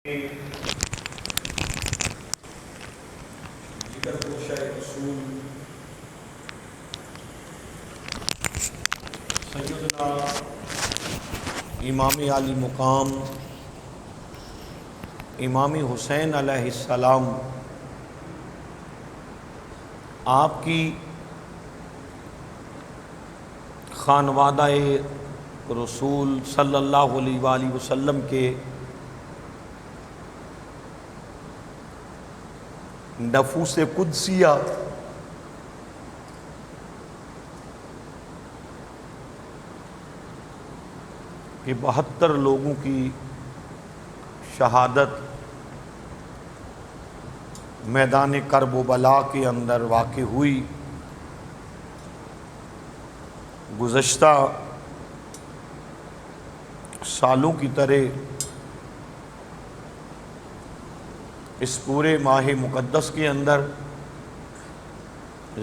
جگر گوشہ اصول سیدنا امام عالی مقام امام حسین علیہ السلام آپ کی خانوادہ رسول صلی اللہ علیہ وآلہ وسلم کے نفوس قدسیہ کہ 72 لوگوں کی شہادت میدان کرب و بلا کے اندر واقع ہوئی۔ گزشتہ سالوں کی طرح اس پورے ماہ مقدس کے اندر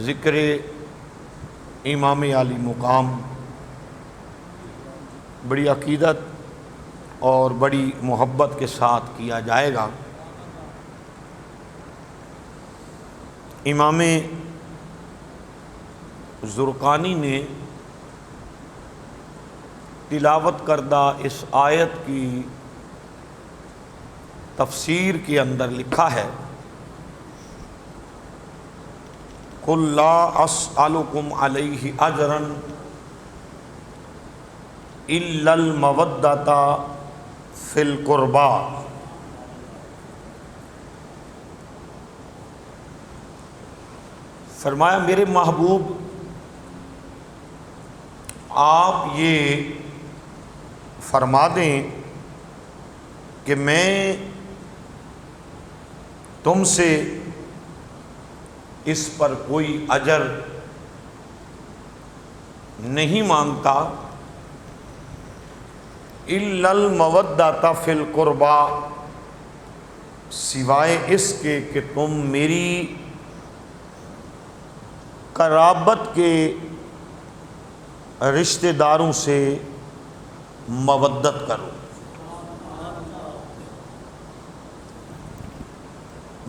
ذکر امام عالی مقام بڑی عقیدت اور بڑی محبت کے ساتھ کیا جائے گا۔ امام زرقانی نے تلاوت کردہ اس آیت کی تفسیر کے اندر لکھا ہے، قُلْ لَا أَسْأَلُكُمْ عَلَيْهِ أَجْرًا إِلَّا الْمَوَدَّةَ فِي الْقُرْبَى۔ فرمایا میرے محبوب آپ یہ فرما دیں کہ میں تم سے اس پر کوئی اجر نہیں مانگتا، الا المودۃ فی القربى، سوائے اس کے کہ تم میری قرابت کے رشتہ داروں سے مودت کرو۔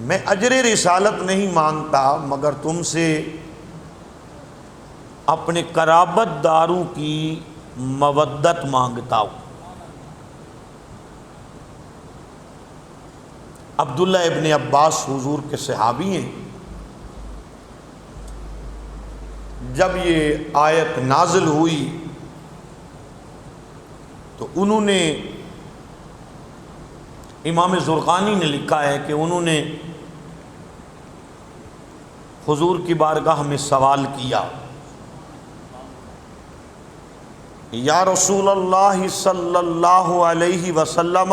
میں اجر رسالت نہیں مانگتا مگر تم سے اپنے قرابت داروں کی مودت مانگتا ہوں۔ عبداللہ ابن عباس حضور کے صحابی ہیں، جب یہ آیت نازل ہوئی تو انہوں نے، امام زرقانی نے لکھا ہے کہ انہوں نے حضور کی بارگاہ میں سوال کیا، یا رسول اللہ صلی اللہ علیہ وسلم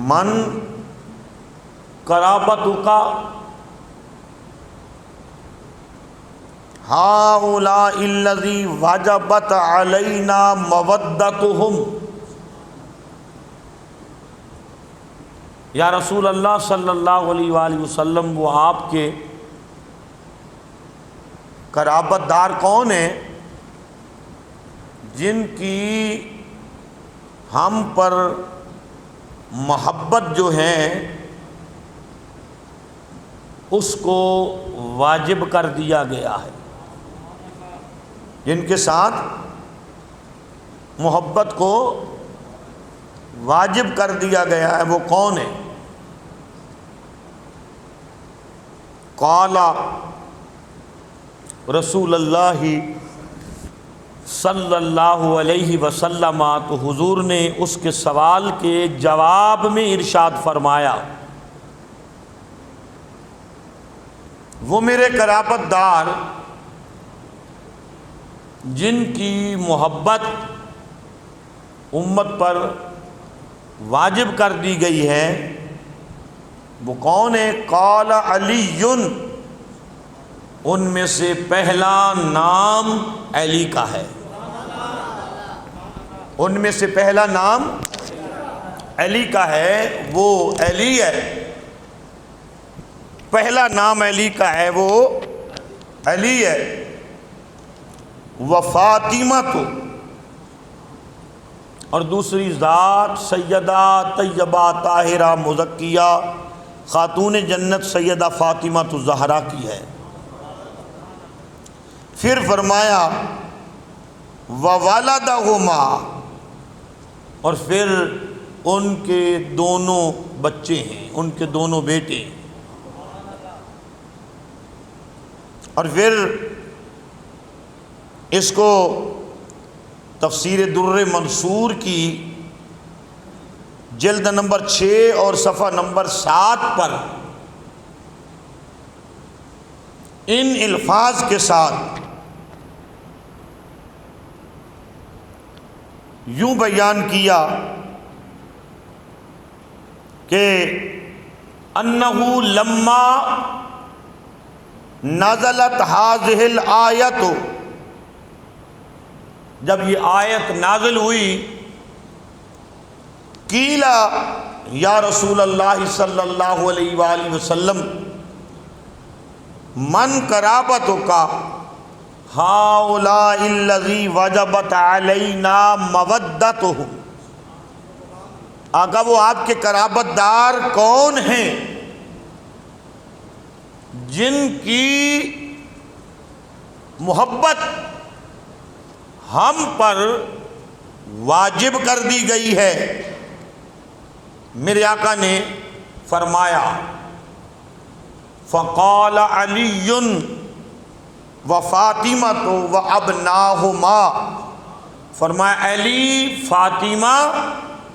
من قرابتک ہؤلاء الذی وجبت علینا مودتہم۔ یا رسول اللہ صلی اللہ علیہ وآلہ وسلم وہ آپ کے قرابت دار کون ہیں جن کی ہم پر محبت جو ہے اس کو واجب کر دیا گیا ہے، جن کے ساتھ محبت کو واجب کر دیا گیا ہے، وہ کون ہے؟ قال رسول اللہ صلی اللہ علیہ وسلم، تو حضور نے اس کے سوال کے جواب میں ارشاد فرمایا، وہ میرے قرابت دار جن کی محبت امت پر واجب کر دی گئی ہے وہ کون ہے؟ قال علی، ان میں سے پہلا نام علی کا ہے، ان میں سے پہلا نام علی کا ہے، وہ علی ہے، پہلا نام علی کا ہے، وہ علی ہے۔ وفاطمہ تو، اور دوسری ذات سیدہ طیبہ طاہرہ مزکیہ خاتون جنت سیدہ فاطمہ الزہرا کی ہے۔ پھر فرمایا وَوَلَدَهُمَا، اور پھر ان کے دونوں بچے ہیں، ان کے دونوں بیٹے۔ اور پھر اس کو تفسیر در منصور کی جلد نمبر 6 اور صفحہ نمبر 7 پر ان الفاظ کے ساتھ یوں بیان کیا کہ انہ لما نزلت ہذہ الآیت، جب یہ آیت نازل ہوئی، قیل یا رسول اللہ صلی اللہ علیہ وآلہ وسلم من قرابتک ہؤلاء الذی وجبت علینا مودتہم، آقا وہ آپ کے قرابت دار کون ہیں جن کی محبت ہم پر واجب کر دی گئی ہے؟ میرے آقا نے فرمایا فقال علی و فاطمہ و ابناہما، فرمایا علی، فاطمہ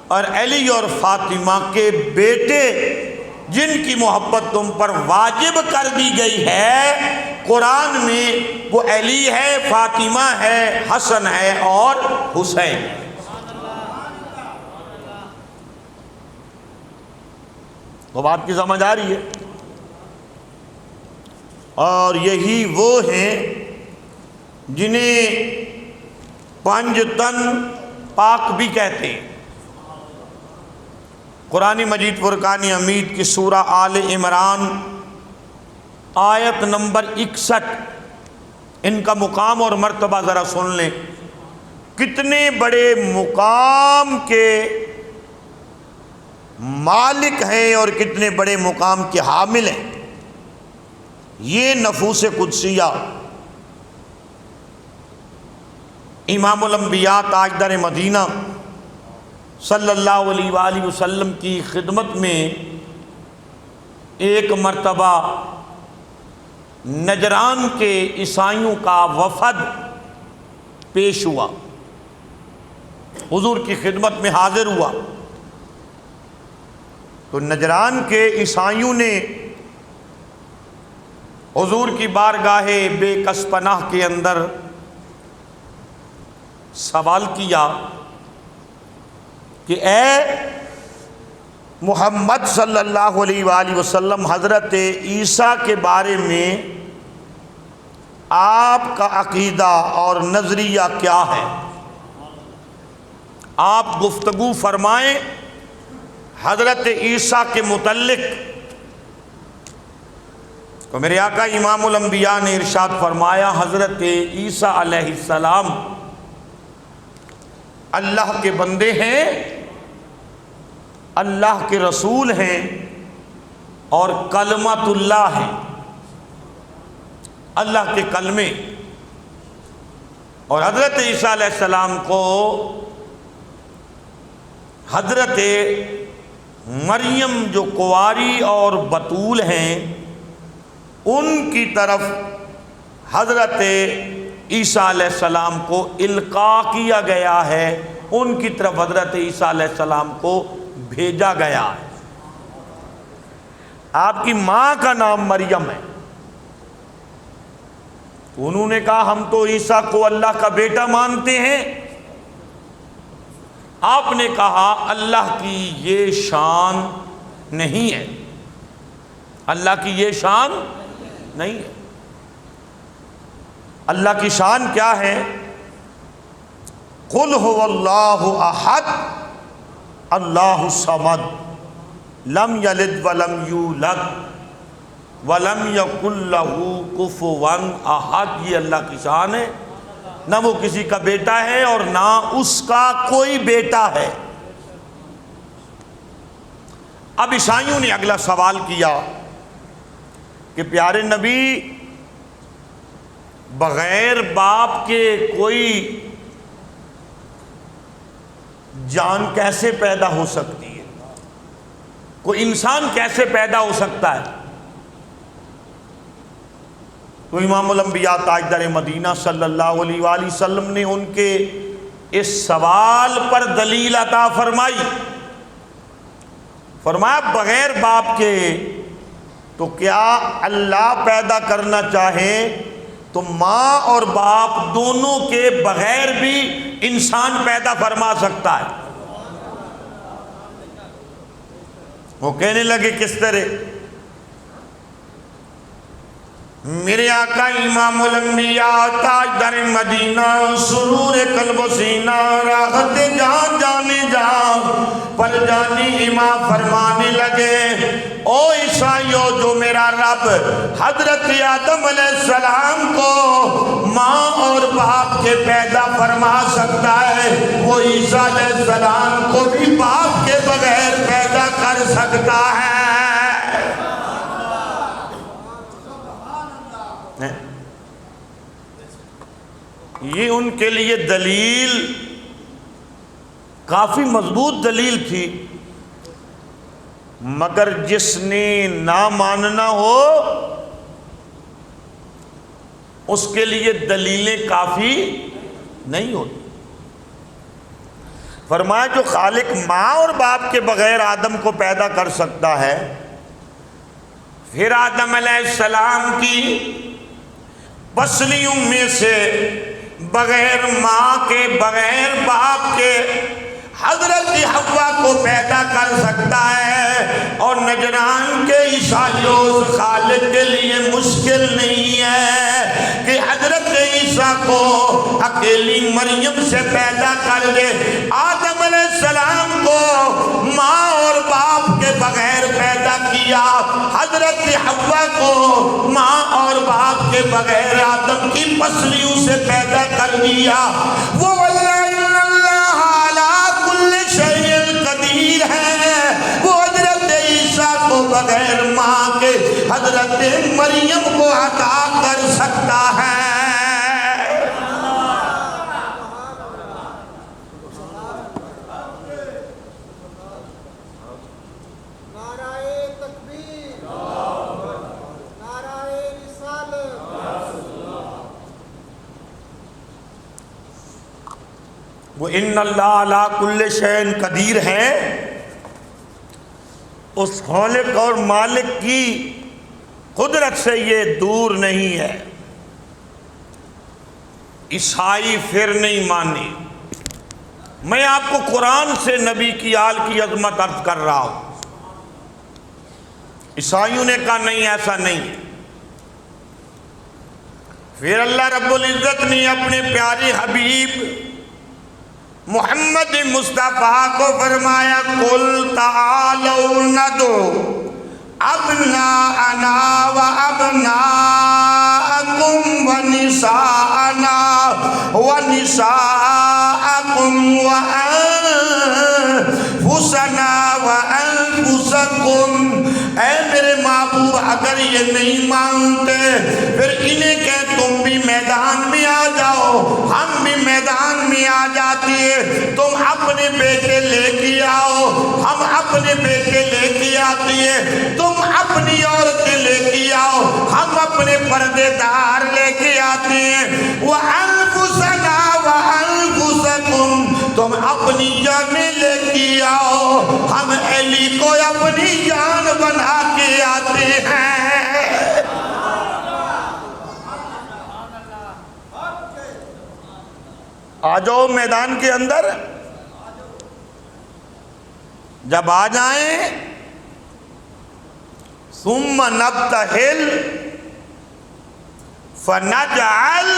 اور علی اور فاطمہ کے بیٹے جن کی محبت تم پر واجب کر دی گئی ہے، قرآن میں وہ علی ہے، فاطمہ ہے، حسن ہے اور حسین۔ تو بات کی سمجھ آ رہی ہے؟ اور یہی وہ ہیں جنہیں پنج تن پاک بھی کہتے ہیں۔ قرآن مجید فرقان حمید کی سورہ آل عمران آیت نمبر 61، ان کا مقام اور مرتبہ ذرا سن لیں، کتنے بڑے مقام کے مالک ہیں اور کتنے بڑے مقام کے حامل ہیں۔ یہ نفوس قدسیہ امام الانبیاء تاجدار مدینہ صلی اللہ علیہ وآلہ وسلم کی خدمت میں ایک مرتبہ نجران کے عیسائیوں کا وفد پیش ہوا، حضور کی خدمت میں حاضر ہوا، تو نجران کے عیسائیوں نے حضور کی بارگاہ بے کس پناہ کے اندر سوال کیا کہ اے محمد صلی اللہ علیہ وآلہ وسلم، حضرت عیسیٰ کے بارے میں آپ کا عقیدہ اور نظریہ کیا ہے؟ آپ گفتگو فرمائیں حضرت عیسیٰ کے متعلق۔ تو میرے آقا امام الانبیاء نے ارشاد فرمایا حضرت عیسیٰ علیہ السلام اللہ کے بندے ہیں، اللہ کے رسول ہیں اور کلمۃ اللہ ہیں، اللہ کے کلمے۔ اور حضرت عیسیٰ علیہ السلام کو حضرت مریم جو کنواری اور بتول ہیں ان کی طرف حضرت عیسیٰ علیہ السلام کو القاء کیا گیا ہے، ان کی طرف حضرت عیسیٰ علیہ السلام کو بھیجا گیا ہے۔ آپ کی ماں کا نام مریم ہے، انہوں نے کہا ہم تو عیسیٰ کو اللہ کا بیٹا مانتے ہیں۔ آپ نے کہا اللہ کی یہ شان نہیں ہے، اللہ کی یہ شان نہیں ہے۔ اللہ کی شان کیا ہے؟ قل هو اللہ احد اللہ الصمد لم یلد ولم یولد ولم یکن لہ کفوا احد۔ یہ اللہ کی شان ہے، نہ وہ کسی کا بیٹا ہے اور نہ اس کا کوئی بیٹا ہے۔ اب عیسائیوں نے اگلا سوال کیا کہ پیارے نبی، بغیر باپ کے کوئی جان کیسے پیدا ہو سکتی ہے؟ کوئی انسان کیسے پیدا ہو سکتا ہے؟ تو امام الانبیاء تاجدار مدینہ صلی اللہ علیہ وآلہ وسلم نے ان کے اس سوال پر دلیل عطا فرمائی۔ فرمایا بغیر باپ کے تو کیا اللہ پیدا کرنا چاہے تو ماں اور باپ دونوں کے بغیر بھی انسان پیدا فرما سکتا ہے۔ وہ کہنے لگے کس طرح؟ میرے آقا امام الانبیاء تاجدار مدینہ سرور قلب و سینہ راحت جان جانے جان پر جانی امام فرمانے لگے، او عیسائیو، جو میرا رب حضرت آدم علیہ السلام کو ماں اور باپ کے پیدا فرما سکتا ہے، وہ عیسیٰ علیہ السلام کو بھی باپ کے بغیر پیدا کر سکتا ہے۔ یہ ان کے لیے دلیل کافی مضبوط دلیل تھی، مگر جس نے نہ ماننا ہو اس کے لیے دلیلیں کافی نہیں ہوتی۔ فرمایا جو خالق ماں اور باپ کے بغیر آدم کو پیدا کر سکتا ہے، پھر آدم علیہ السلام کی پسلیوں میں سے بغیر ماں کے بغیر باپ کے حضرت حوا کو پیدا کر سکتا ہے، اور نجران کے عیسائیوں اس خالق کے لیے مشکل نہیں ہے کہ حضرت عیسیٰ کو اکیلی مریم سے پیدا کر دے۔ آدم علیہ السلام کو ماں اور باپ کے بغیر پیدا کیا، حضرت حوا کو ماں اور باپ کے بغیر آدم کی پسلیوں سے پیدا کر دیا۔ وہ قدیر ہے، وہ حضرت عیسیٰ کو بغیر ماں کے حضرت مریم کو عطا کر سکتا ہے۔ نعرہ تکبیر، نعرہ رسالت۔ وہ ان اللہ علی کل شیء قدیر ہے، اس خالق اور مالک کی قدرت سے یہ دور نہیں ہے۔ عیسائی پھر نہیں مانی۔ میں آپ کو قرآن سے نبی کی آل کی عظمت عرض کر رہا ہوں۔ عیسائیوں نے کہا نہیں، ایسا نہیں ہے۔ پھر اللہ رب العزت نے اپنے پیارے حبیب محمد مصطفیٰ کو فرمایا قل تعالوا ندعو ابناءنا وابناءکم ونساءنا ونساءکم وانفسنا وانفسکم۔ اے میرے محبوب، اگر یہ نہیں مانتے پھر انہیں کہ تم بھی میدان میں آ جاؤ، ہم بھی میدان میں آ جاتی ہے۔ تم اپنے بیٹے لے کے آؤ، ہم اپنے بیٹے لے کے آتی ہے۔ تم اپنی عورتیں لے کے آؤ، ہم اپنے پردے دار لے کے آتے ہیں۔ وَأَنفُسَنَا وَأَنفُسَكُمْ، تم اپنی جانیں لے کے آؤ، ہم علی کو اپنی جان بنا کے آتے ہیں۔ آ جاؤ میدان کے اندر۔ جب آ جائیں ثم نبتہل فنجعل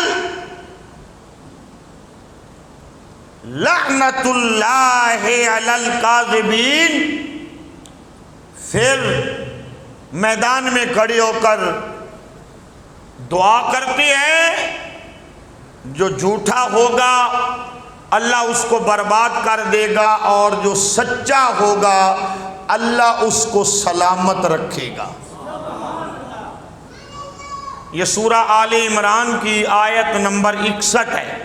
لعنت اللہ علی الکاذبین۔ پھر میدان میں کھڑے ہو کر دعا کرتے ہیں جو جھوٹا ہوگا اللہ اس کو برباد کر دے گا، اور جو سچا ہوگا اللہ اس کو سلامت رکھے گا۔ یہ سورہ آل عمران کی آیت نمبر 61 ہے۔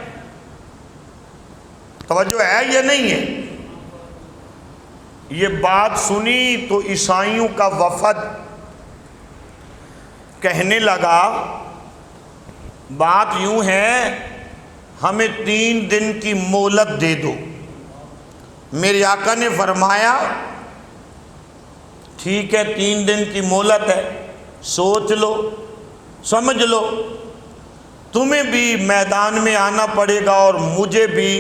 توجہ ہے یہ نہیں ہے؟ یہ بات سنی تو عیسائیوں کا وفد کہنے لگا بات یوں ہے، ہمیں 3 دن کی مہلت دے دو۔ میرے آقا نے فرمایا ٹھیک ہے 3 دن کی مہلت ہے، سوچ لو، سمجھ لو، تمہیں بھی میدان میں آنا پڑے گا اور مجھے بھی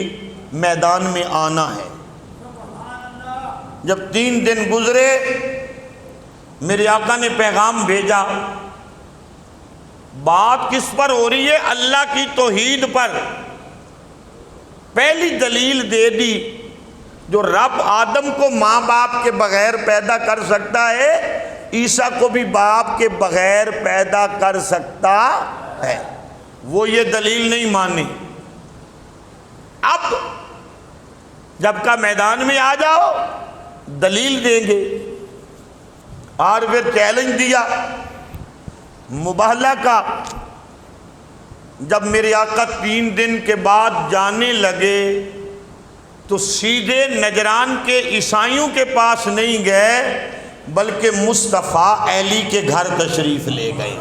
میدان میں آنا ہے۔ جب 3 دن گزرے میرے آقا نے پیغام بھیجا، بات کس پر ہو رہی ہے؟ اللہ کی توحید پر۔ پہلی دلیل دے دی، جو رب آدم کو ماں باپ کے بغیر پیدا کر سکتا ہے، عیسیٰ کو بھی باپ کے بغیر پیدا کر سکتا ہے۔ وہ یہ دلیل نہیں مانی۔ اب جب کا میدان میں آ جاؤ دلیل دیں گے۔ اور پھر چیلنج دیا مباہلہ کا۔ جب میرے آقا 3 دن کے بعد جانے لگے تو سیدھے نجران کے عیسائیوں کے پاس نہیں گئے، بلکہ مصطفیٰ علی کے گھر تشریف لے گئے۔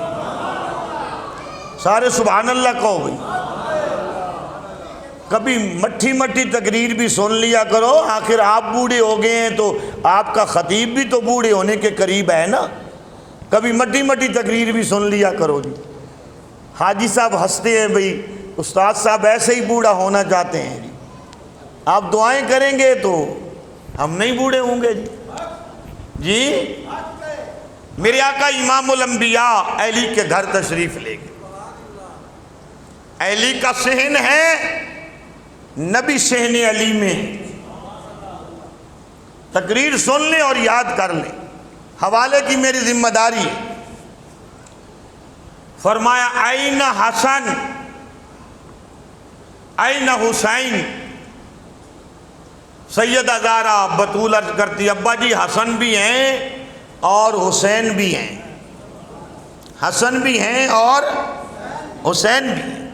سارے سبحان اللہ کہو بھئی۔ کبھی مٹھی مٹھی تقریر بھی سن لیا کرو، آخر آپ بوڑھے ہو گئے ہیں تو آپ کا خطیب بھی تو بوڑھے ہونے کے قریب ہے نا۔ کبھی مٹھی مٹھی تقریر بھی سن لیا کرو جی۔ حاجی صاحب ہنستے ہیں بھئی، استاد صاحب ایسے ہی بوڑھا ہونا چاہتے ہیں جی، آپ دعائیں کریں گے تو ہم نہیں بوڑھے ہوں گے جی۔ جی میرے آقا امام الانبیاء علی کے گھر تشریف لے گئے۔ علی کا صحن ہے نبی صحن علی میں۔ تقریر سن لیں اور یاد کر لیں، حوالے کی میری ذمہ داری ہے۔ فرمایا این حسن این حسین۔ سیدہ زہرا بطول عرض کرتی ابا جی حسن بھی ہیں اور حسین بھی ہیں، حسن بھی ہیں اور حسین بھی ہیں۔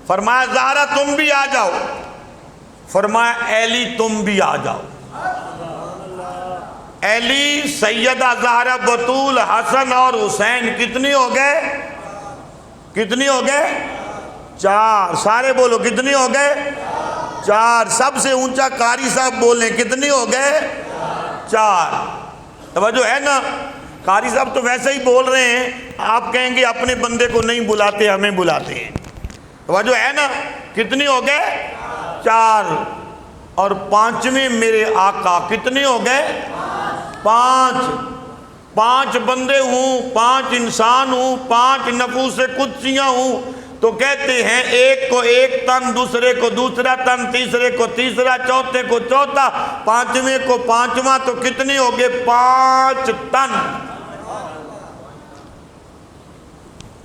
فرمایا زہرا تم بھی آ جاؤ، فرمایا علی تم بھی آ جاؤ۔ علی، سیدہ زہرا بطول، حسن اور حسین کتنی ہو گئے؟ کتنی ہو گئے؟ 4۔ سارے بولو کتنی ہو گئے؟ 4۔ سب سے اونچا قاری صاحب بولیں کتنی ہو گئے؟ 4۔ توجہ ہے نا؟ قاری صاحب تو ویسے ہی بول رہے ہیں، آپ کہیں گے اپنے بندے کو نہیں بلاتے ہمیں بلاتے ہیں۔ توجہ ہے نا؟ کتنی ہو گئے؟ 4۔ اور 5ویں میرے آقا کتنے ہو گئے؟ 5۔ 5 بندے ہوں، 5 انسان ہوں، 5 نفوس قدسیاں ہوں تو کہتے ہیں ایک کو ایک تن، دوسرے کو دوسرا تن، تیسرے کو تیسرا، چوتھے کو چوتھا، 5ویں کو 5واں، تو کتنے ہو گئے؟ 5 تن۔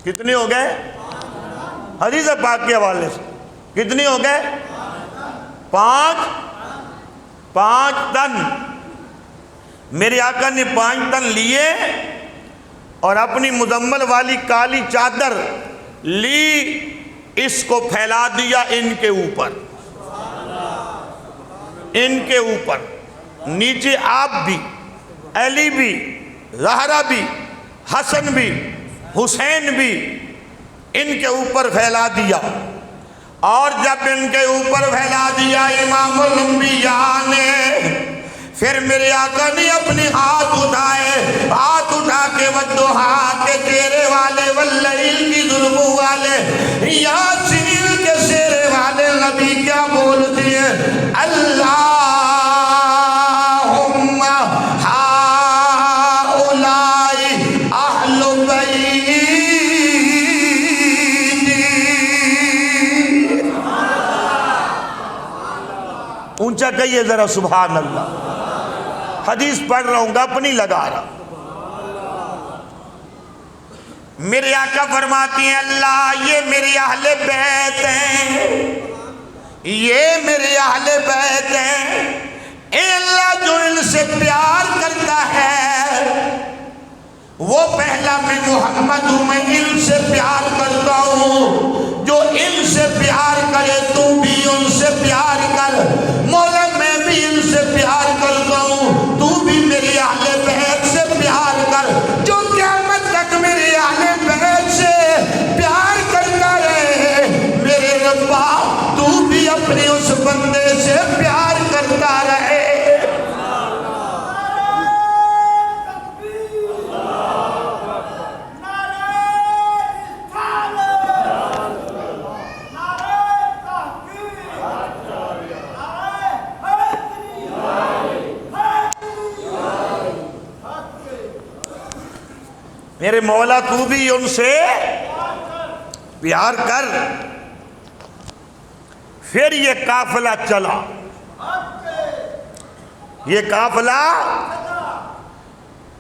کتنے ہو گئے؟ حدیث پاک کے حوالے سے کتنے ہو گئے؟ 5 تن۔ میرے آقا نے 5 تن لیے اور اپنی مزمل والی کالی چادر لی، اس کو پھیلا دیا ان کے اوپر، ان کے اوپر، نیچے آپ بھی، علی بھی، زہرا بھی، حسن بھی، حسین بھی، ان کے اوپر پھیلا دیا۔ اور جب ان کے اوپر پھیلا دیا امام الانبیاء نے، پھر میرے آقا نے اپنے ہاتھ اٹھائے، ہاتھ اٹھا کے والضحیٰ کے چہرے والے، واللیل کی ظلموں والے، یاسین کے چہرے والے نبی کیا بولتے ہیں؟ اللہم ہؤلاء اہل بیتی۔ اونچا کہیے ذرا سبحان اللہ۔ حدیث پڑھ رہا ہوں گا، اپنی لگا رہا۔ میرے آقا فرماتی ہیں اللہ یہ میرے اہل بیت ہیں، یہ میرے اہل بیت ہیں، اے اللہ جو ان سے پیار کرتا ہے وہ پہلا میں محمد ہوں، میں ان سے پیار کرتا ہوں، جو ان سے پیار کرے تو بھی ان سے پیار کر، مولا میں بھی ان سے پیار کرتا ہوں، تو بھی میرے اہل بیت سے پیار کر، جو قیامت تک میرے اہل بیت سے پیار کرتا رہے، میرے ربا تو بھی اپنے اس بندے سے پیار کرتا رہے۔ میرے مولا تو بھی ان سے پیار کر۔ پھر یہ قافلہ چلا، یہ قافلہ،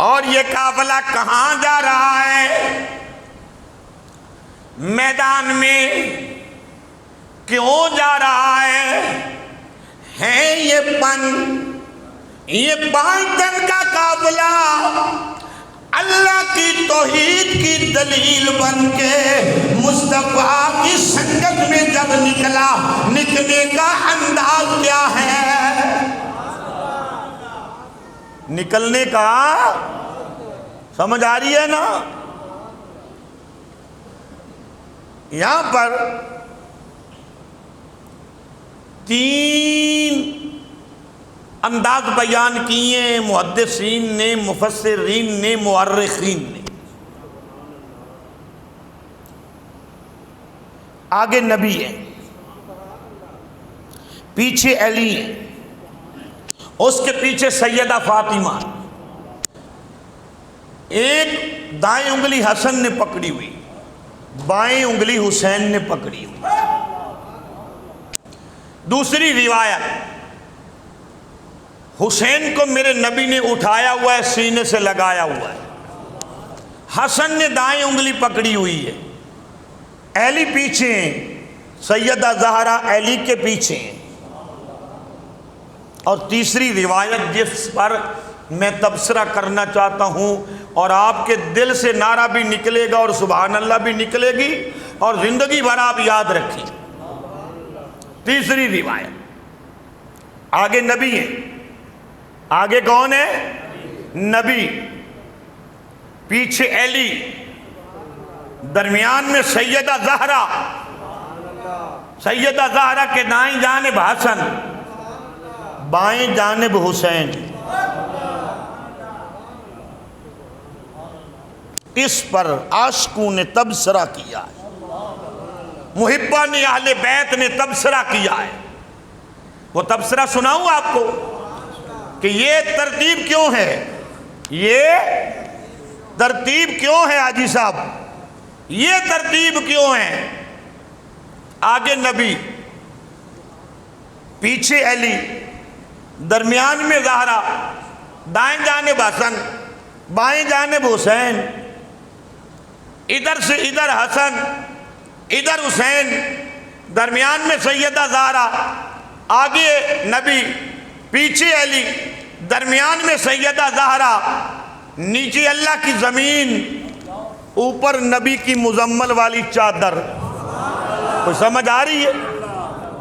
اور یہ قافلہ کہاں جا رہا ہے؟ میدان میں کیوں جا رہا ہے یہ 5 دن کا قافلہ اللہ کی توحید کی دلیل بن کے مصطفیٰ کی سنگت میں جب نکلا، نکلنے کا انداز کیا ہے؟ نکلنے کا سمجھ آ رہی ہے نا؟ یہاں پر 3 انداز بیان کیے محدثین نے، مفسرین نے، مؤرخین نے۔ آگے نبی ہے، پیچھے علی ہے، اس کے پیچھے سیدہ فاطمہ، ایک دائیں انگلی حسن نے پکڑی ہوئی، بائیں انگلی حسین نے پکڑی ہوئی۔ دوسری روایت، حسین کو میرے نبی نے اٹھایا ہوا ہے، سینے سے لگایا ہوا ہے، حسن نے دائیں انگلی پکڑی ہوئی ہے، علی پیچھے ہیں، سیدہ زہرا علی کے پیچھے ہیں۔ اور تیسری روایت جس پر میں تبصرہ کرنا چاہتا ہوں، اور آپ کے دل سے نعرہ بھی نکلے گا اور سبحان اللہ بھی نکلے گی اور زندگی بھر آپ یاد رکھیں، تیسری روایت، آگے نبی ہے، آگے کون ہے؟ نبی، پیچھے علی، درمیان میں سیدہ زہرا، سیدہ زہرا کے دائیں جانب حسن، بائیں جانب حسین۔ اس پر عاشقوں نے تبصرہ کیا ہے، محبان اہل بیت نے تبصرہ کیا ہے۔ وہ تبصرہ سناؤں آپ کو کہ یہ ترتیب کیوں ہے، یہ ترتیب کیوں ہے حاجی صاحب، یہ ترتیب کیوں ہے؟ آگے نبی، پیچھے علی، درمیان میں زہرا، دائیں جانب حسن، بائیں جانب حسین، ادھر سے ادھر حسن، ادھر حسین، درمیان میں سیدہ زہرا، آگے نبی، پیچھے علی، درمیان میں سیدہ زہرا، نیچے اللہ کی زمین، اوپر نبی کی مزمل والی چادر۔ کوئی سمجھ آ رہی ہے؟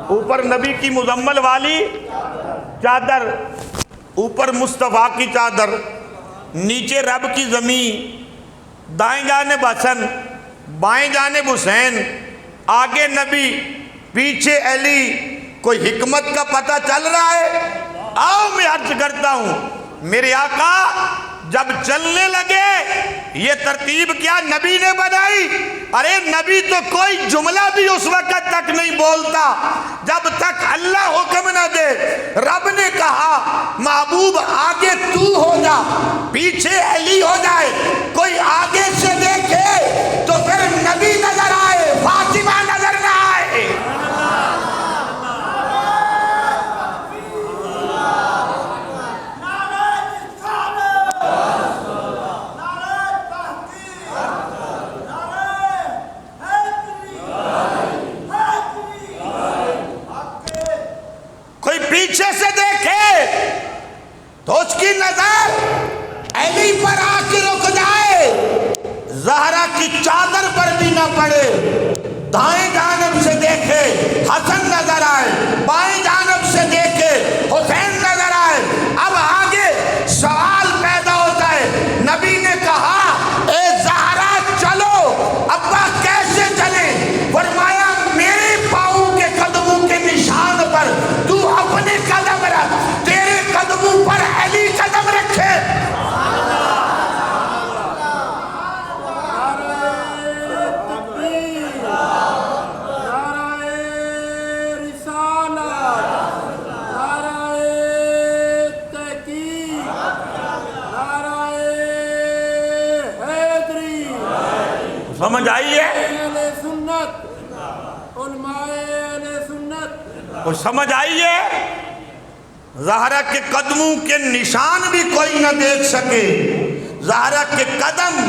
اوپر نبی کی مزمل والی چادر، اوپر مصطفیٰ کی چادر، نیچے رب کی زمین، دائیں جانب حسن، بائیں جانب حسین، آگے نبی، پیچھے علی۔ کوئی حکمت کا پتہ چل رہا ہے؟ آؤ میں عرض کرتا ہوں، میرے آقا جب چلنے لگے، یہ ترتیب کیا نبی نے بنائی؟ ارے نبی تو کوئی جملہ بھی اس وقت تک نہیں بولتا جب تک اللہ حکم نہ دے۔ رب نے کہا محبوب آگے تو ہو جا، پیچھے علی ہو جائے، کوئی آگے سے دیکھے تو پھر نبی نظر آئے، فاطمہ نظر نہ آئے۔ کی نظر علی پر آ کے رک جائے، زہرا کی چادر پر بھی نہ پڑے، دائیں جانب سے دیکھے حسن نظر آئے، بائیں جانب سے دیکھے حسین نظر آئے۔ اب آگے سوال پیدا ہوتا ہے، نبی نے کہا اے زہرا چلو، ابا کیسے چلیں؟ فرمایا میرے پاؤں کے قدموں کے نشان پر تو اپنے قدم رکھ، تیرے قدموں پر علی قدم رکھے۔ سمجھ آئی ہے؟ کچھ سمجھ آئی ہے؟ زہرا کے قدموں کے نشان بھی کوئی نہ دیکھ سکے، زہرا کے قدم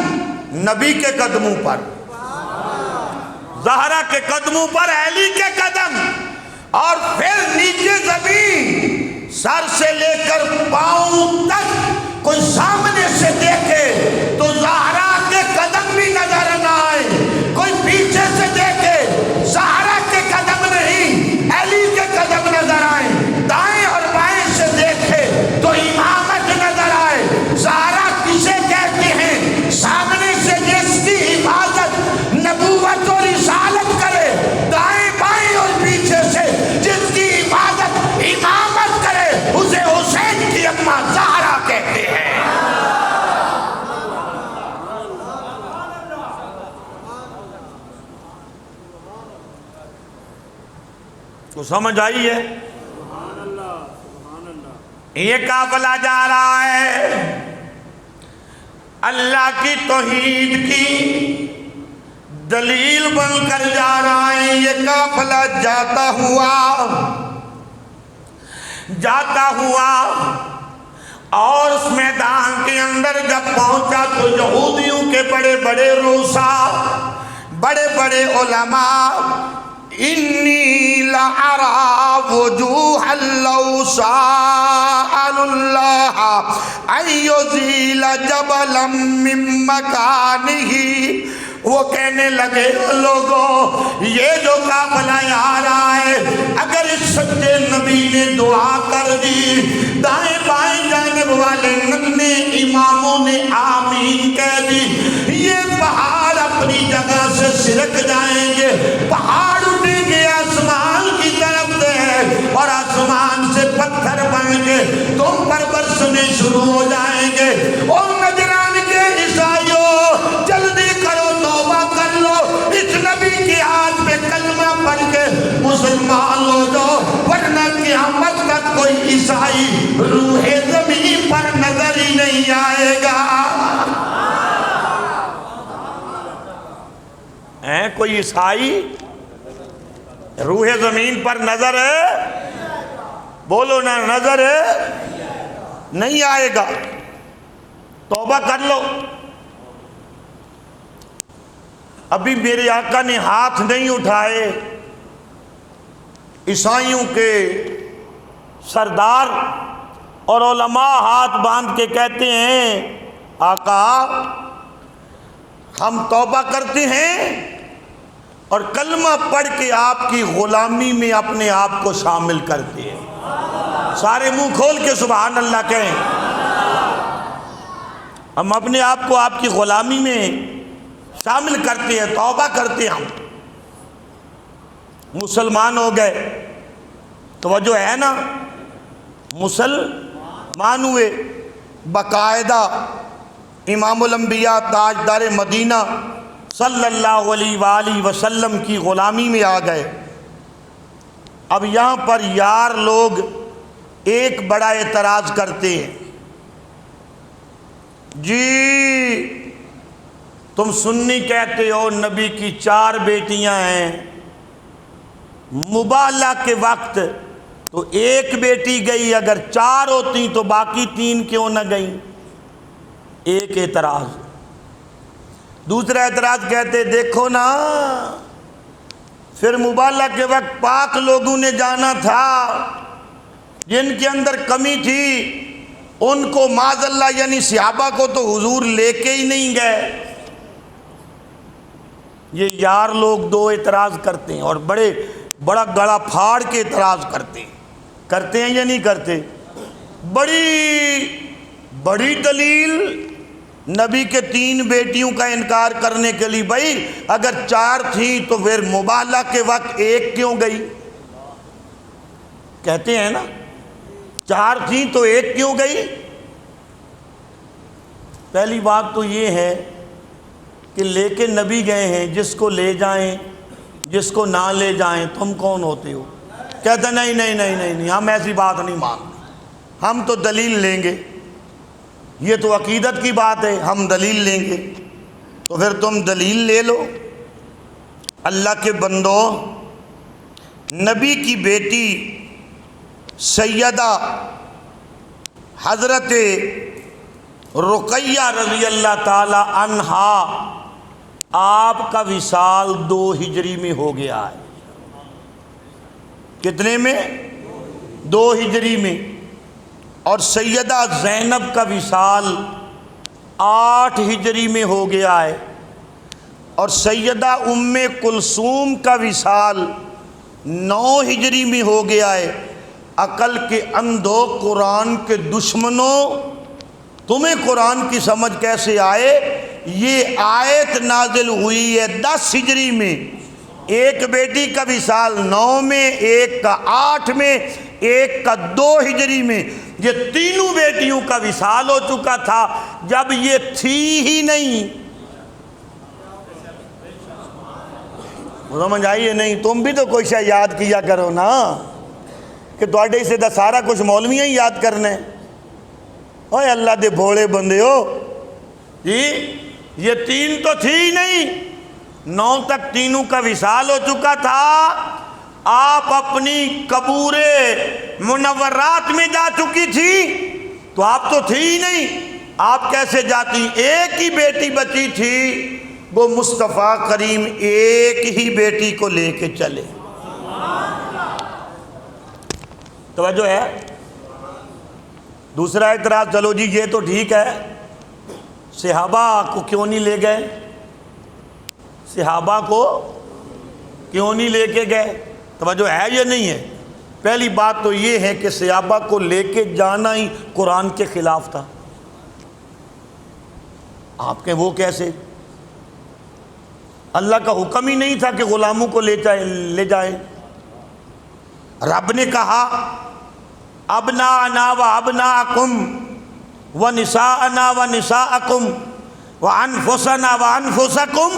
نبی کے قدموں پر، زہرا کے قدموں پر علی کے قدم، اور پھر نیچے زمین سر سے لے کر پاؤں تک کوئی سامنے سے دیکھے تو زہرا کے قدم بھی نظر نہ آئے، کوئی پیچھے سے دیکھے زہرا کے قدم نہیں علی کے قدم نظر آئے، دائیں اور بائیں سے دیکھے تو امامت نظر آئے۔ زہرا کسے کہتے ہیں؟ سامنے سے جس کی حفاظت نبوت اور رسالت کرے، دائیں بائیں اور پیچھے سے جس کی حفاظت امامت کرے، اسے حسین کی اماں زہرا کہتے ہیں۔ تو سمجھ آئی ہے؟ یہ قافلہ جا رہا ہے اللہ کی توحید کی دلیل بن کر جا رہا ہے۔ یہ قافلہ جاتا ہوا اور اس میدان کے اندر جب پہنچا تو یہودیوں کے بڑے بڑے روسا، بڑے بڑے علماء، انی لأرى وجوها لو سأل الله أن يزيل جبلا من مكانه، وہ کہنے لگے لوگوں یہ جو قافلہ آ رہا ہے اگر اس سچے نبی نے دعا کر دی، دائیں بائیں جانب والے ننے اماموں نے آمین کہہ دی، یہ پہاڑ اپنی جگہ سے سرک جائیں گے، پہاڑ اٹھیں گے آسمان کی طرف سے اور آسمان سے پتھر بن کے تم پر برسنے شروع ہو جائیں گے۔ اور نجران کے عیسائیوں جلدی کرو، توبہ کر لو، اس نبی کی ہاتھ پہ کلمہ پڑھ کے مسلمان ہو جاؤ، ورنہ قیامت تک کوئی عیسائی روح زمین پر نظر ہی نہیں آئے گا۔ کوئی عیسائی روح زمین پر نظر ہے؟ بولو نا، نظر ہے؟ نہیں آئے گا۔ توبہ کر لو۔ ابھی میرے آقا نے ہاتھ نہیں اٹھائے، عیسائیوں کے سردار اور علماء ہاتھ باندھ کے کہتے ہیں آقا ہم توبہ کرتے ہیں اور کلمہ پڑھ کے آپ کی غلامی میں اپنے آپ کو شامل کرتے ہیں۔ سارے منہ کھول کے سبحان اللہ کہیں۔ ہم اپنے آپ کو آپ کی غلامی میں شامل کرتے ہیں، توبہ کرتے ہیں، ہم مسلمان ہو گئے۔ توجہ ہے نا، مسلمان ہوئے، باقاعدہ امام الانبیاء تاجدار مدینہ صلی اللہ علیہ وآلہ وسلم کی غلامی میں آ گئے۔ اب یہاں پر یار لوگ ایک بڑا اعتراض کرتے ہیں، جی تم سنی کہتے ہو نبی کی 4 بیٹیاں ہیں، مبالہ کے وقت تو 1 بیٹی گئی، اگر 4 ہوتی تو باقی 3 کیوں نہ گئیں؟ ایک اعتراض۔ دوسرا اعتراض کہتے دیکھو نا، پھر مبالہ کے وقت پاک لوگوں نے جانا تھا، جن کے اندر کمی تھی ان کو معاذ اللہ یعنی صحابہ کو تو حضور لے کے ہی نہیں گئے۔ یہ یار لوگ دو اعتراض کرتے ہیں اور بڑا گلا پھاڑ کے اعتراض کرتے ہیں یا نہیں کرتے؟ بڑی دلیل نبی کے 3 بیٹیوں کا انکار کرنے کے لیے، بھائی اگر 4 تھیں تو پھر مبالغہ کے وقت 1 کیوں گئی؟ کہتے ہیں نا 4 تھیں تو 1 کیوں گئی؟ پہلی بات تو یہ ہے کہ لے کے نبی گئے ہیں، جس کو لے جائیں جس کو نہ لے جائیں تم کون ہوتے ہو؟ کہتے نہیں ہم ایسی بات نہیں مانتے، ہم تو دلیل لیں گے، یہ تو عقیدت کی بات ہے، ہم دلیل لیں گے۔ تو پھر تم دلیل لے لو۔ اللہ کے بندو، نبی کی بیٹی سیدہ حضرت رقیہ رضی اللہ تعالی عنہا، آپ کا وصال 2 ہجری میں ہو گیا ہے۔ کتنے میں؟ 2 ہجری میں۔ اور سیدہ زینب کا وصال 8 ہجری میں ہو گیا ہے، اور سیدہ ام کلثوم کا وصال 9 ہجری میں ہو گیا ہے۔ عقل کے اندھو، قرآن کے دشمنوں، تمہیں قرآن کی سمجھ کیسے آئے؟ یہ آیت نازل ہوئی ہے 10 ہجری میں، ایک بیٹی کا وصال 9 میں، ایک کا 8 میں، ایک کا 2 ہجری میں۔ یہ تینوں بیٹیوں کا وصال ہو چکا تھا جب یہ تھی ہی نہیں۔ سمجھ آئیے نہیں؟ تم بھی تو کوئی شے یاد کیا کرو نا، کہ تواڈے سے دا سارا کچھ مولویاں ہی یاد کرنے۔ اوے اللہ دے بھولے بندے ہو جی، یہ 3 تو تھی ہی نہیں، 9 تک تینوں کا وصال ہو چکا تھا۔ آپ اپنی قبور منورات میں جا چکی تھی، تو آپ تو تھی ہی نہیں، آپ کیسے جاتی؟ ایک ہی بیٹی بچی تھی، وہ مصطفیٰ کریم ایک ہی بیٹی کو لے کے چلے۔ توجہ ہے؟ دوسرا اعتراض، چلو جی یہ تو ٹھیک ہے، صحابہ کو کیوں نہیں لے گئے؟ صحابہ کو کیوں نہیں لے کے گئے؟ توجہ ہے یا نہیں ہے؟ پہلی بات تو یہ ہے کہ صحابہ کو لے کے جانا ہی قرآن کے خلاف تھا۔ آپ کے وہ کیسے؟ اللہ کا حکم ہی نہیں تھا کہ غلاموں کو لے جائیں۔ رب نے کہا ابناءنا و ابناءکم و نساءنا و نساءکم و انفسنا و انفسکم،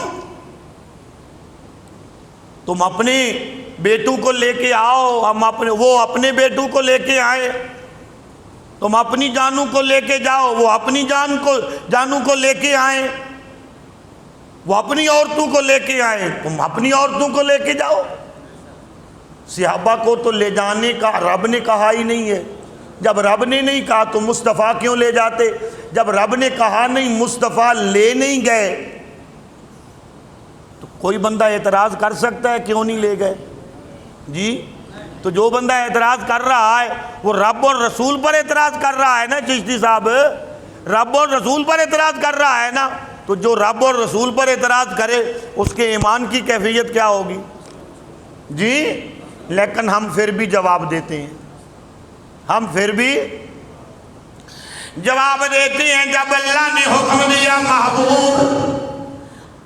تم اپنے بیٹوں کو لے کے آؤ، وہ اپنے بیٹوں کو لے کے آئے، تم اپنی جانوں کو لے کے جاؤ، وہ اپنی جانوں کو لے کے آئیں، وہ اپنی عورتوں کو لے کے آئیں، تم اپنی عورتوں کو لے کے جاؤ۔ صحابہ کو تو لے جانے کا رب نے کہا ہی نہیں ہے۔ جب رب نے نہیں کہا تو مصطفیٰ کیوں لے جاتے؟ جب رب نے کہا نہیں، مصطفیٰ لے نہیں گئے، تو کوئی بندہ اعتراض کر سکتا ہے کیوں نہیں لے گئے؟ جی تو جو بندہ اعتراض کر رہا ہے وہ رب اور رسول پر اعتراض کر رہا ہے نا چشتی صاحب، رب اور رسول پر اعتراض کر رہا ہے نا، تو جو رب اور رسول پر اعتراض کرے اس کے ایمان کی کیفیت کیا ہوگی؟ جی لیکن ہم پھر بھی جواب دیتے ہیں، ہم پھر بھی جواب دیتے ہیں۔ جب اللہ نے حکم دیا محبوب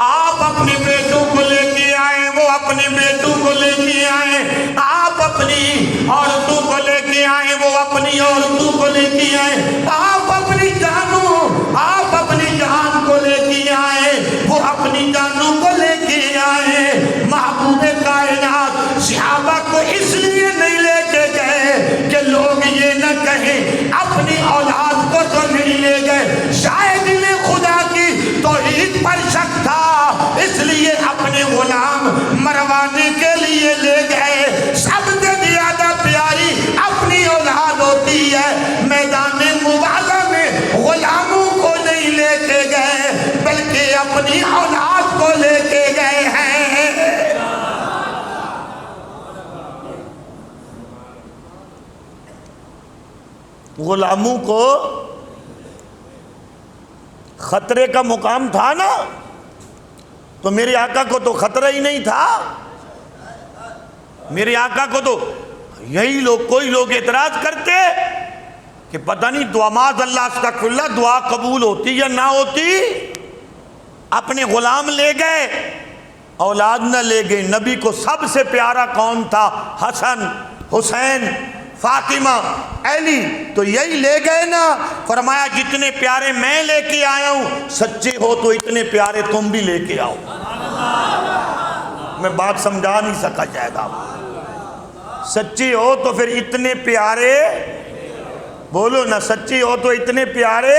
آپ اپنے بیٹوں کو لے کے آئیں، وہ اپنے بیٹوں کو لے کے آئیں، آپ اپنی عورتوں کو لے کے آئیں، وہ اپنی عورتوں کو لے کے آئیں، آپ اپنی جان کو لے کے آئیں، وہ اپنی جانوں کو لے کے آئیں۔ محبوب کائنات صحابہ کو اس لیے نہیں لے کے گئے کہ لوگ یہ نہ کہیں اپنی اولاد کو تو نہیں لے گئے، شاید انہیں خدا کی توحید پر شک تھا، اس لیے اپنے غلام مروانے کے لیے لے گئے۔ سب سے زیادہ پیاری اپنی اولاد ہوتی ہے، میدان مبارزہ میں غلاموں کو نہیں لے کے گئے بلکہ اپنی اولاد کو لے کے گئے ہیں۔ غلاموں کو خطرے کا مقام تھا نا، تو میرے آقا کو تو خطرہ ہی نہیں تھا. میرے آقا کو تو یہی لوگ، کوئی لوگ اعتراض کرتے کہ پتہ نہیں دعا معاذ اللہ استغفر اللہ دعا قبول ہوتی یا نہ ہوتی. اپنے غلام لے گئے، اولاد نہ لے گئے. نبی کو سب سے پیارا کون تھا؟ حسن، حسین، فاطمہ، علی. تو یہی لے گئے نا. فرمایا جتنے پیارے میں لے کے آیا ہوں، سچے ہو تو اتنے پیارے تم بھی لے کے آؤ. میں بات سمجھا نہیں سکا شاید آپ. سچی ہو تو پھر اتنے پیارے، بولو نا، سچی ہو تو اتنے پیارے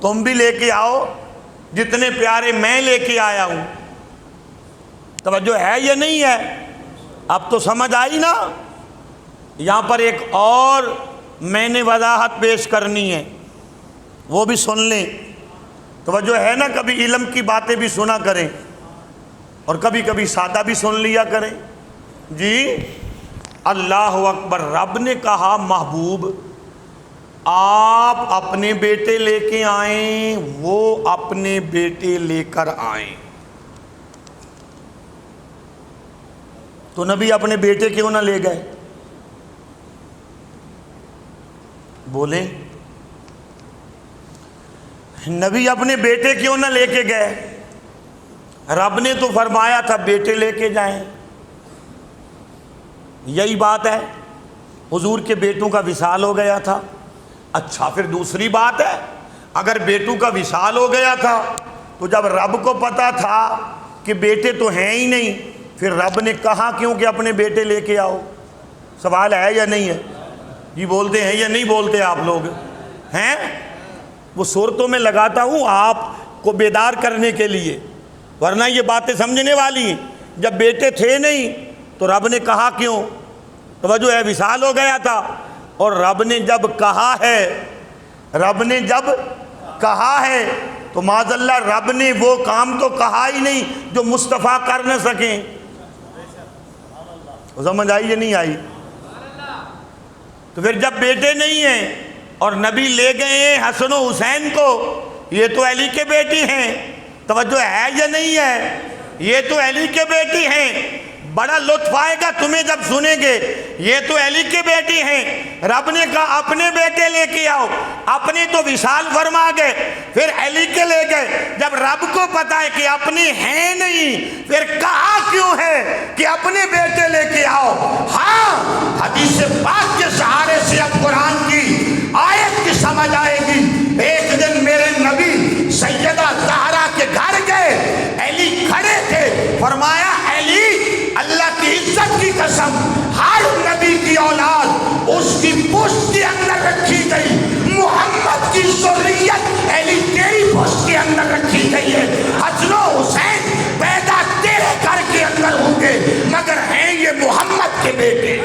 تم بھی لے کے آؤ جتنے پیارے میں لے کے آیا ہوں. توجہ ہے یا نہیں ہے؟ اب تو سمجھ آئی نا. یہاں پر ایک اور میں نے وضاحت پیش کرنی ہے، وہ بھی سن لیں. توجہ ہے نا، کبھی علم کی باتیں بھی سنا کریں اور کبھی کبھی سادہ بھی سن لیا کریں. جی اللہ اکبر. رب نے کہا محبوب آپ اپنے بیٹے لے کے آئیں، وہ اپنے بیٹے لے کر آئیں. تو نبی اپنے بیٹے کیوں نہ لے گئے؟ بولیں، نبی اپنے بیٹے کیوں نہ لے کے گئے؟ رب نے تو فرمایا تھا بیٹے لے کے جائیں. یہی بات ہے، حضور کے بیٹوں کا وصال ہو گیا تھا. اچھا پھر دوسری بات ہے، اگر بیٹوں کا وصال ہو گیا تھا تو جب رب کو پتا تھا کہ بیٹے تو ہیں ہی نہیں، پھر رب نے کہا کیوں کہ اپنے بیٹے لے کے آؤ؟ سوال ہے یا نہیں ہے؟ یہ بولتے ہیں یا نہیں بولتے آپ لوگ ہیں؟ وہ صورتوں میں لگاتا ہوں آپ کو بیدار کرنے کے لیے، ورنہ یہ باتیں سمجھنے والی ہیں. جب بیٹے تھے نہیں تو رب نے کہا کیوں؟ توجہ ہے، وصال ہو گیا تھا. اور رب نے جب کہا ہے تو معاذ اللہ رب نے وہ کام تو کہا ہی نہیں جو مصطفیٰ کر نہ سکیں. سمجھ آئی یا نہیں آئی؟ تو پھر جب بیٹے نہیں ہیں اور نبی لے گئے ہیں حسن و حسین کو، یہ تو علی کے بیٹی ہیں. توجہ ہے یا نہیں ہے؟ یہ تو علی کے بیٹی ہیں. بڑا لطف آئے گا تمہیں جب سنیں گے، یہ تو علی کے بیٹی ہیں. رب نے کہا اپنے بیٹے لے کے آؤ، اپنے تو وصال فرما گئے، پھر علی کے لے گئے. جب رب کو پتا ہے کہ اپنے ہیں نہیں، پھر کہا کیوں ہے کہ اپنے بیٹے لے کے آؤ؟ ہاں، حدیث پاک کے سہارے سے اب قرآن کی آیت کی سمجھ آئے گی. ایک دن میرے نبی سیدہ زہرا کے گھر گئے، علی کھڑے تھے. فرمایا علی، اللہ کی عزت کی قسم، ہر نبی کی اولاد اس کی پشت کے اندر رکھی گئی. محمد کی ذریت علی تیری پشت کے اندر رکھی گئی ہے. حسن و حسین پیدا تیرے گھر کے اندر ہوں گے، مگر ہیں یہ محمد کے بیٹے.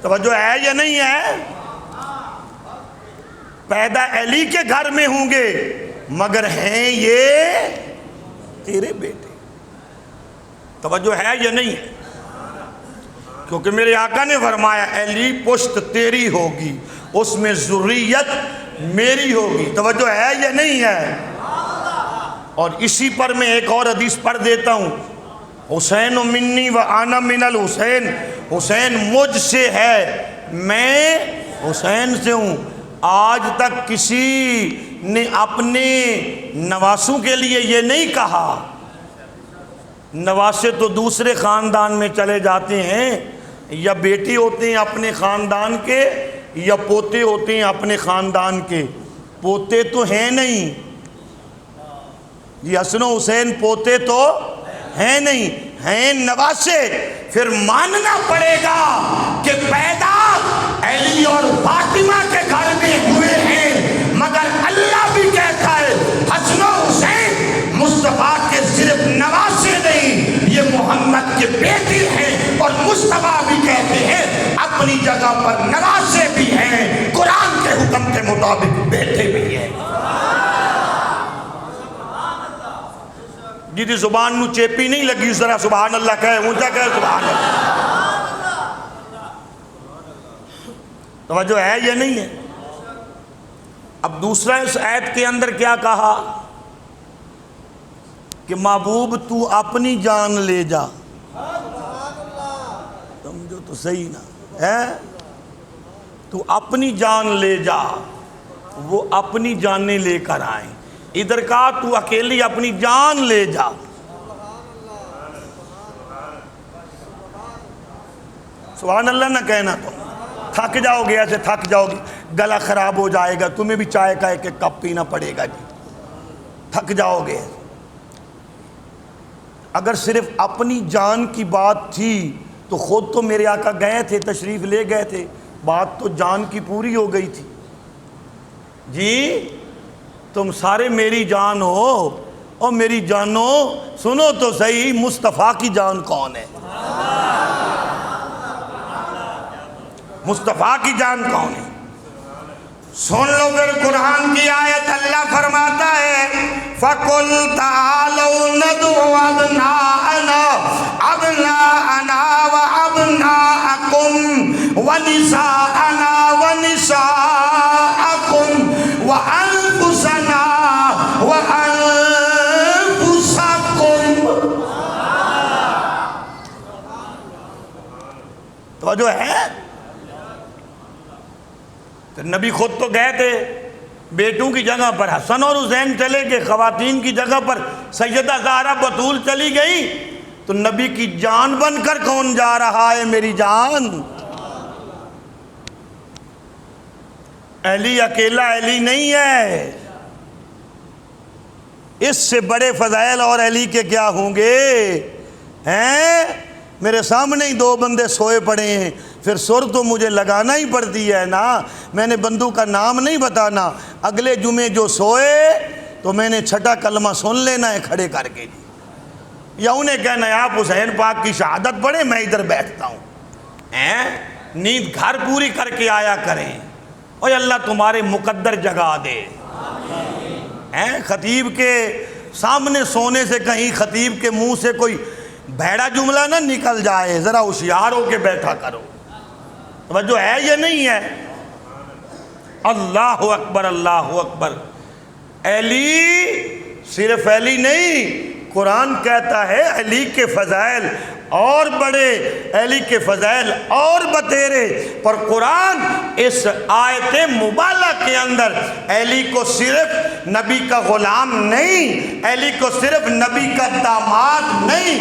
توجہ ہے یا نہیں ہے؟ پیدا علی کے گھر میں ہوں گے، مگر ہیں یہ تیرے بیٹے. توجہ ہے یا نہیں ہے؟ کیونکہ میرے آقا نے فرمایا علی پشت تیری ہوگی، اس میں ذریت میری ہوگی. توجہ ہے یا نہیں ہے؟ اور اسی پر میں ایک اور حدیث پڑھ دیتا ہوں. حسین منی و انا من الحسین، حسین مجھ سے ہے، میں حسین سے ہوں. آج تک کسی نے اپنے نواسوں کے لیے یہ نہیں کہا. نواسے تو دوسرے خاندان میں چلے جاتے ہیں، یا بیٹے ہوتے ہیں اپنے خاندان کے، یا پوتے ہوتے ہیں اپنے خاندان کے. پوتے تو ہیں نہیں، یہ حسن و حسین پوتے تو ہیں نہیں، ہیں نواسے. پھر ماننا پڑے گا کہ پیدا علی اور فاطمہ کے گھر میں ہوئے ہیں، مگر اللہ بھی کہتا ہے حسن و حسین مصطفیٰ کے صرف نواسے نہیں، یہ محمد کے بیٹے ہیں. اور مصطفیٰ بھی کہتے ہیں اپنی جگہ پر نواسے بھی ہیں، قرآن کے حکم کے مطابق بیٹھے بھی ہیں۔ جی زبان نو چیپی نہیں لگی ذرا سبحان اللہ کہے، اونچا کہے سبحان اللہ۔ توجہ ہے یا نہیں ہے؟ اب دوسرا اس آیت کے اندر کیا کہا کہ محبوب تو اپنی جان لے جا، سمجھو تو صحیح نا ہے، تو اپنی جان لے جا، وہ اپنی جانیں لے کر آئیں۔ ادھر کہا تو اکیلی اپنی جان لے جا۔ سبحان اللہ نہ کہنا، تم تھک جاؤ گے، ایسے تھک جاؤ گے، گلا خراب ہو جائے گا، تمہیں بھی چائے کا ایک کپ پینا پڑے گا جی، تھک جاؤ گے۔ اگر صرف اپنی جان کی بات تھی تو خود تو میرے آقا گئے تھے، تشریف لے گئے تھے، بات تو جان کی پوری ہو گئی تھی۔ جی تم سارے میری جان ہو، اور میری جانو سنو تو صحیح، مصطفیٰ کی جان کون ہے؟ مصطفیٰ کی جان کون ہے؟ سن لو پھر قرآن کی آیت، اللہ فرماتا ہے فَقُلْ تَعَالَوْا نَدْعُ أَبْنَاءَنَا وَأَبْنَاءَكُمْ وَنِسَاءَنَا وَنِسَاءَكُمْ وَأَنفُسَنَا وَأَنفُسَكُمْ۔ توجہ ہے؟ پھر نبی خود تو گئے تھے، بیٹوں کی جگہ پر حسن اور حسین چلے گئے، خواتین کی جگہ پر سیدہ زہرا بطول چلی گئی، تو نبی کی جان بن کر کون جا رہا ہے؟ میری جان۔ علی اکیلا علی نہیں ہے، اس سے بڑے فضائل اور علی کے کیا ہوں گے؟ ہیں میرے سامنے ہی دو بندے سوئے پڑے ہیں، پھر سر تو مجھے لگانا ہی پڑتی ہے نا، میں نے بندوں کا نام نہیں بتانا، اگلے جمعے جو سوئے تو میں نے چھٹا کلمہ سن لینا ہے کھڑے کر کے، یا انہیں کہنا ہے آپ حسین پاک کی شہادت پڑھیں، میں ادھر بیٹھتا ہوں۔ نیند گھر پوری کر کے آیا کریں، اور اللہ تمہارے مقدر جگا دے۔ خطیب کے سامنے سونے سے کہیں خطیب کے منہ سے کوئی بھیڑا جملہ نہ نکل جائے، ذرا ہوشیار ہو کے بیٹھا کرو۔ توجہ ہے یا نہیں ہے؟ اللہ اکبر، اللہ اکبر۔ علی صرف علی نہیں، قرآن کہتا ہے علی کے فضائل اور بڑے، علی کے فضائل اور بتیرے، پر قرآن اس آیت مبالغہ کے اندر علی کو صرف نبی کا غلام نہیں، علی کو صرف نبی کا داماد نہیں،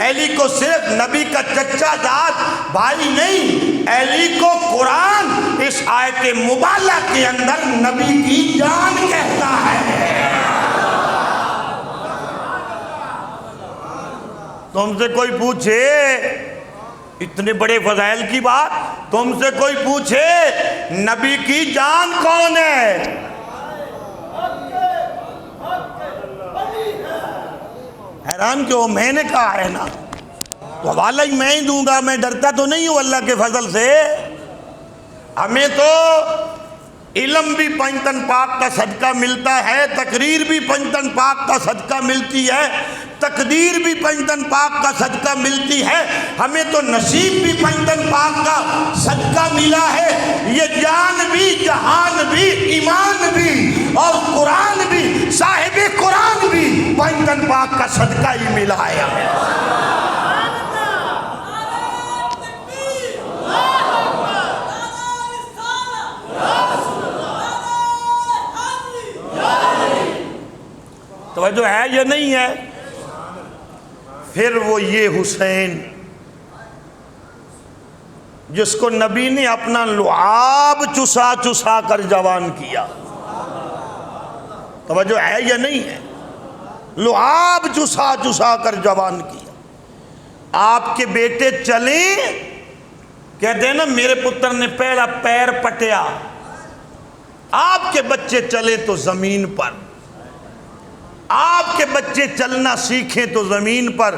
علی کو صرف نبی کا چچا زاد بھائی نہیں، علی کو قرآن اس آیت مبالغہ کے اندر نبی کی جان کہتا ہے۔ تم سے کوئی پوچھے اتنے بڑے فضائل کی بات، تم سے کوئی پوچھے نبی کی جان کون ہے؟ حیران کیوں؟ میں نے کہا ہے نا، تو حوالہ ہی میں ہی دوں گا، میں ڈرتا تو نہیں ہوں اللہ کے فضل سے۔ ہمیں تو علم بھی پنجتن پاک کا صدقہ ملتا ہے، تقریر بھی پنجتن پاک کا صدقہ ملتی ہے، تقدیر بھی پنجتن پاک کا صدقہ ملتی ہے، ہمیں تو نصیب بھی پنجتن پاک کا صدقہ ملا ہے۔ یہ جان بھی، جہان بھی، ایمان بھی اور قرآن بھی، صاحب قرآن بھی پنجتن پاک کا صدقہ ہی ملا ہے ہمیں۔ توجہ ہے یا نہیں ہے؟ پھر وہ یہ حسین جس کو نبی نے اپنا لعاب چسا چسا کر جوان کیا، توجہ ہے یا نہیں ہے؟ لعاب چسا چسا کر جوان کیا۔ آپ کے بیٹے چلیں، کہتے ہیں نا میرے پتر نے پہلا پیر پٹیا، آپ کے بچے چلے تو زمین پر، آپ کے بچے چلنا سیکھیں تو زمین پر،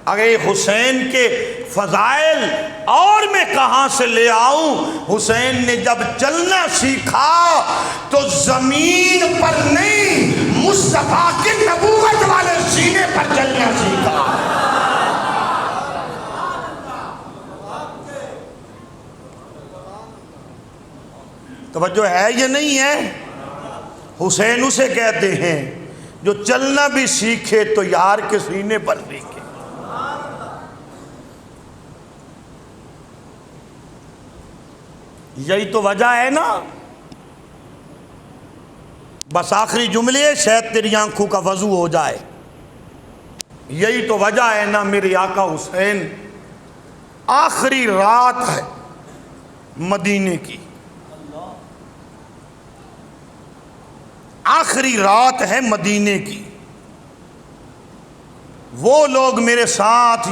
اگر حسین کے فضائل اور میں کہاں سے لے آؤں؟ حسین نے جب چلنا سیکھا تو زمین پر نہیں، مصطفیٰ کے نبوت والے سینے پر چلنا سیکھا۔ توجہ ہے یہ نہیں ہے؟ حسین اسے کہتے ہیں جو چلنا بھی سیکھے تو یار کے سینے پر سیکھے۔ یہی تو وجہ ہے نا۔ بس آخری جملے، شاید تیری آنکھوں کا وضو ہو جائے۔ یہی تو وجہ ہے نا، میرے آقا حسین آخری رات ہے مدینے کی، آخری رات ہے مدینے کی۔ وہ لوگ میرے ساتھ